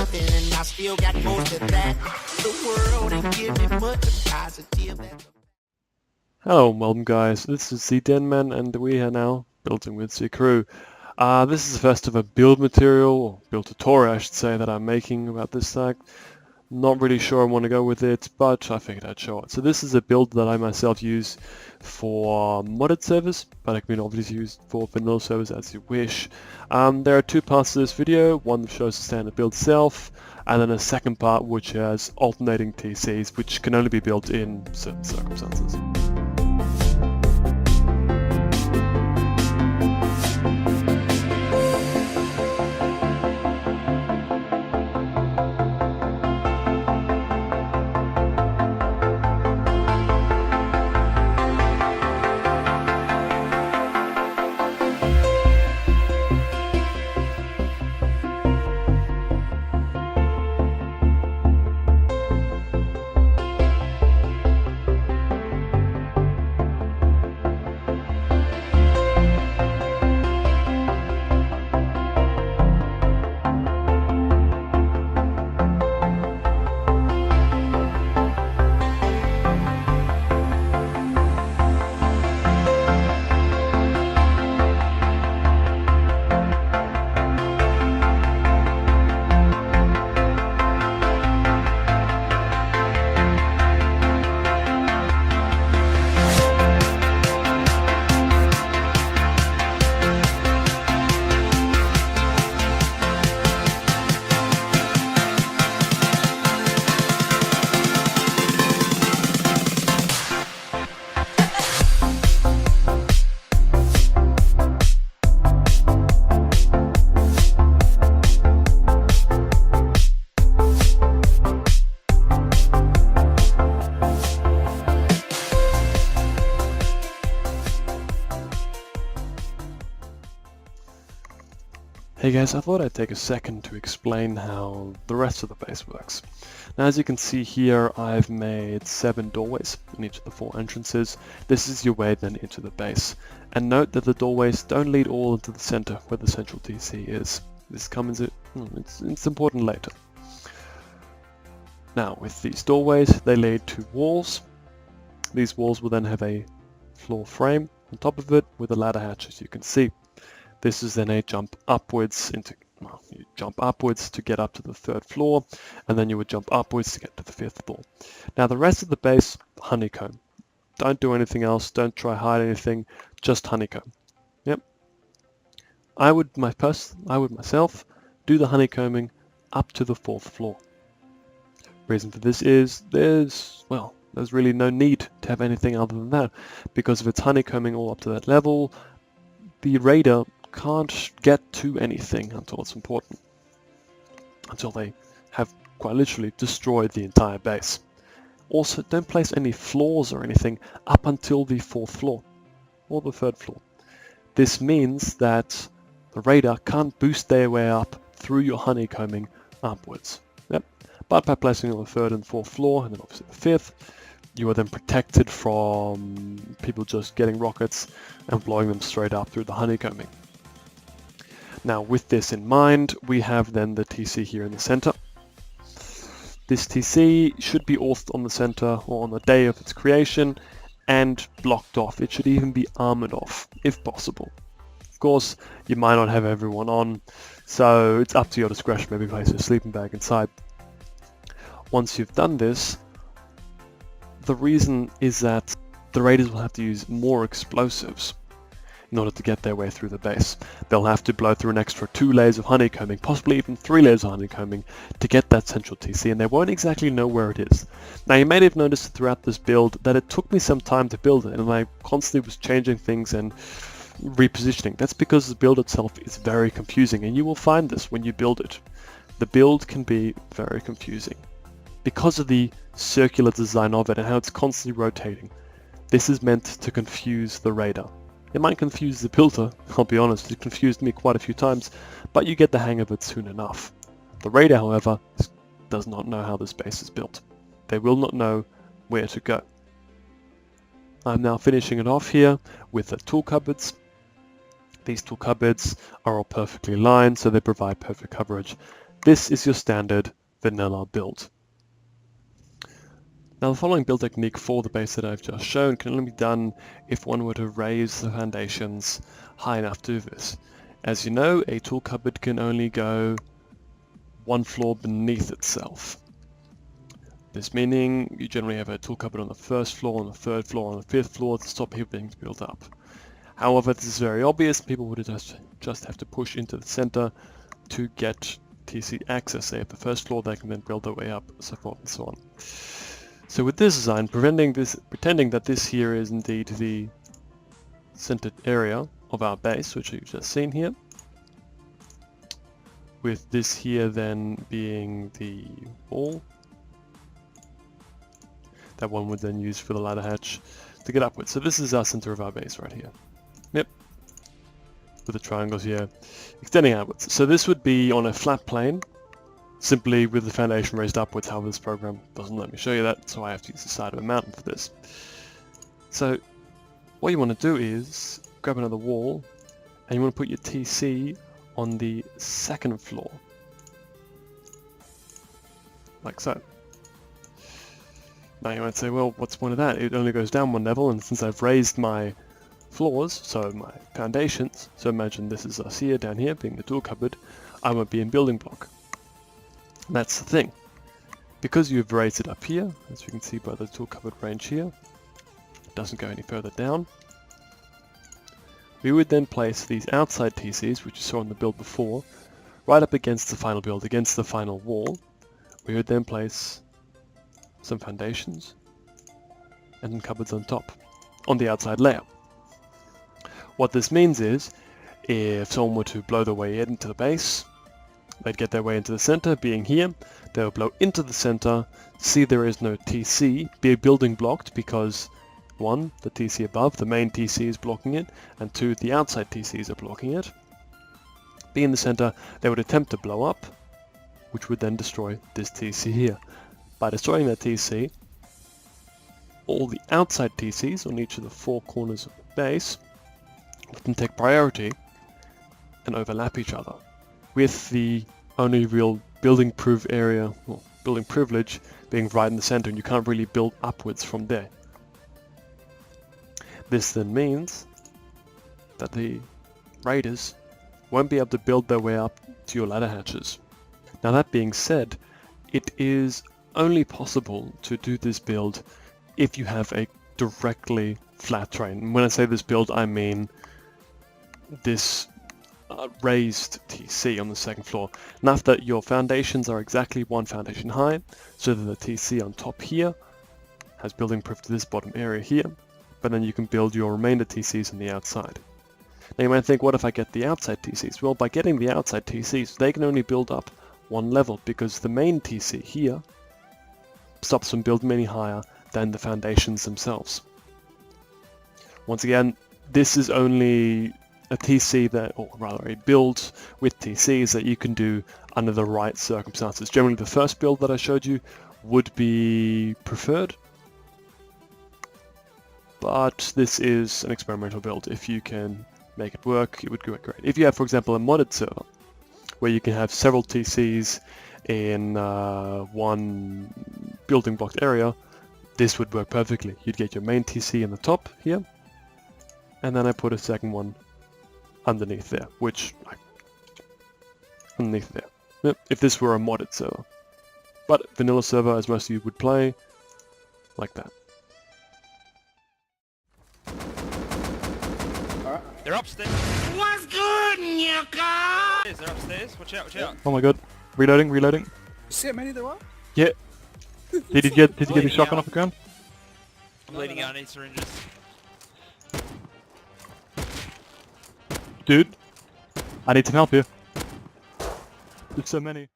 nothing, and I still got most of that. The world ain't giving much positive. Hello and welcome guys, this is the Denman and we are now building with the crew. This is the first of a build material, or build tutorial I should say, that I'm making about this stack. Not really sure I want to go with it, but I figured I'd show it. So this is a build that I myself use for modded servers, but it can obviously used for vanilla servers as you wish. There are two parts to this video, one that shows the standard build itself, and then a second part which has alternating TCs, which can only be built in certain circumstances. Hey guys, I thought I'd take a second to explain how the rest of the base works. Now as you can see here, I've made 7 doorways in each of the 4 entrances. This is your way then into the base. And note that the doorways don't lead all into the center where the central TC is. This comes in, it's important later. Now with these doorways, they lead to walls. These walls will then have a floor frame on top of it with a ladder hatch, as you can see. This is then a jump upwards you jump upwards to get up to the 3rd floor, and then you would jump upwards to get to the 5th floor. Now the rest of the base, honeycomb. Don't do anything else, don't try hide anything, just honeycomb. Yep. I would myself do the honeycombing up to the 4th floor. Reason for this is there's really no need to have anything other than that, because if it's honeycombing all up to that level, the raider can't get to anything until it's important, until they have quite literally destroyed the entire base. Also, don't place any floors or anything up until the 4th floor or the 3rd floor. This means that the raider can't boost their way up through your honeycombing upwards. Yep. But by placing on the 3rd and 4th floor, and then obviously the 5th, you are then protected from people just getting rockets and blowing them straight up through the honeycombing. Now with this in mind, we have then the TC here in the center. This TC should be authed on the center or on the day of its creation and blocked off. It should even be armored off, if possible. Of course, you might not have everyone on, so it's up to your discretion. Maybe place a sleeping bag inside. Once you've done this, the reason is that the raiders will have to use more explosives in order to get their way through the base. They'll have to blow through an extra 2 layers of honeycombing, possibly even 3 layers of honeycombing, to get that central TC, and they won't exactly know where it is. Now you may have noticed throughout this build that it took me some time to build it, and I constantly was changing things and repositioning. That's because the build itself is very confusing, and you will find this when you build it. The build can be very confusing because of the circular design of it and how it's constantly rotating. This is meant to confuse the raider. It might confuse the builder, I'll be honest, it confused me quite a few times, but you get the hang of it soon enough. The raider, however, does not know how this base is built. They will not know where to go. I'm now finishing it off here with the tool cupboards. These two cupboards are all perfectly lined, so they provide perfect coverage. This is your standard vanilla build. Now the following build technique for the base that I've just shown can only be done if one were to raise the foundations high enough to do this. As you know, a tool cupboard can only go one floor beneath itself. This meaning you generally have a tool cupboard on the first floor, on the third floor, on the fifth floor to stop everything to build up. However, this is very obvious. People would just have to push into the center to get TC access. Say at the first floor, they can then build their way up, so forth and so on. So with this design, pretending that this here is indeed the centered area of our base, which you've just seen here, with this here then being the wall that one would then use for the ladder hatch to get upwards. So this is our center of our base right here. Yep. With the triangles here extending outwards. So this would be on a flat plane, simply with the foundation raised upwards. However, this program doesn't let me show you that, so I have to use the side of a mountain for this. So what you want to do is grab another wall, and you want to put your TC on the second floor, like so. Now you might say, well, what's the point of that? It only goes down one level, and since I've raised my floors, so my foundations, so imagine this is us here, down here, being the tool cupboard, I won't be in building block. And that's the thing. Because you've raised it up here, as you can see by the tool cupboard range here, it doesn't go any further down. We would then place these outside TCs, which you saw in the build before, right up against the final build, against the final wall. We would then place some foundations and then cupboards on top, on the outside layer. What this means is, if someone were to blow their way into the base, they'd get their way into the center, being here, they will blow into the center, see there is no TC, be building blocked because 1, the TC above, the main TC is blocking it, and 2, the outside TCs are blocking it. Be in the center, they would attempt to blow up, which would then destroy this TC here. By destroying that TC, all the outside TCs on each of the 4 corners of the base can take priority and overlap each other, with the only real building proof area, or building privilege, being right in the center, and you can't really build upwards from there. This then means that the raiders won't be able to build their way up to your ladder hatches. Now that being said, it is only possible to do this build if you have a directly flat terrain. And when I say this build, I mean this raised TC on the second floor. Enough that your foundations are exactly 1 foundation high, so that the TC on top here has building proof to this bottom area here, but then you can build your remainder TCs on the outside. Now you might think, what if I get the outside TCs? Well, by getting the outside TCs, they can only build up 1 level, because the main TC here stops from building any higher than the foundations themselves. Once again, this is only a TC that, or rather a build with TCs that you can do under the right circumstances. Generally the first build that I showed you would be preferred, but this is an experimental build. If you can make it work, it would work great. If you have, for example, a modded server where you can have several TCs in 1 building blocked area, this would work perfectly. You'd get your main TC in the top here, and then I put a second one underneath there, underneath there. Yep, if this were a modded server. But vanilla server, as most of you would play, like that. They're upstairs. What's good, Nyaka? They're upstairs. Watch out, watch out. Oh my god. Reloading, reloading. You see how many there are? Yeah. Did you get the shotgun off the ground? I'm bleeding out, I need syringes. Dude, I need some help here. There's so many.